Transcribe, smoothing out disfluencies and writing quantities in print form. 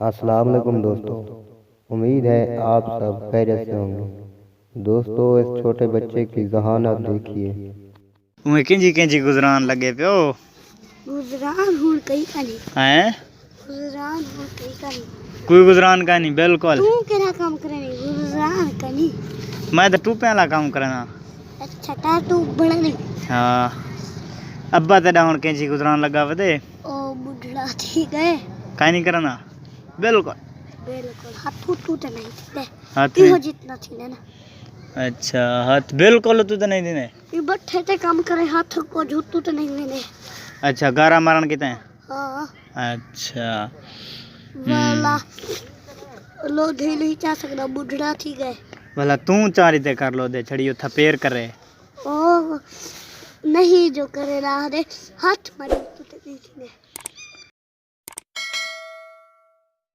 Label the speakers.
Speaker 1: अस्सलाम वालेकुम दोस्तों। उम्मीद है आप सब खैरियत से होंगे। दोस्तों, इस छोटे बच्चे की जहानत देखिए।
Speaker 2: उहे किंजी गुजरान लगे पियो।
Speaker 3: गुजरान हुन कई कानी
Speaker 2: हैं
Speaker 3: गुजरान हुन कई कानी
Speaker 2: कोई गुजरान का नहीं। बिल्कुल
Speaker 3: तू केना काम करे गुजरान कानी।
Speaker 2: मैं तो टूपे वाला काम करना।
Speaker 3: अच्छा ता तू बड़ा नहीं।
Speaker 2: हाँ अब्बा तेरा हुन किंजी गुजरान लगा वदे
Speaker 3: ओ बुढ़ड़ा थी गए
Speaker 2: काई नहीं करना। बिल्कुल
Speaker 3: बिल्कुल हाथ टूट नहीं दे
Speaker 2: हाथ
Speaker 3: इहो
Speaker 2: में
Speaker 3: जितना थी ना।
Speaker 2: अच्छा हाथ बिल्कुल तू तो नहीं देने।
Speaker 3: ये बट्ठे ते काम करे हाथ को झूठू तो नहीं देने।
Speaker 2: अच्छा गारा मारन किते।
Speaker 3: हां
Speaker 2: अच्छा
Speaker 3: वाला लो ढेली चा सकदा बुढ़ड़ा थी गए।
Speaker 2: भला तू चारी ते कर लो दे छड़ियो थपेर करे।
Speaker 3: ओ नहीं जो करे ला दे हाथ मारे तो नहीं थी।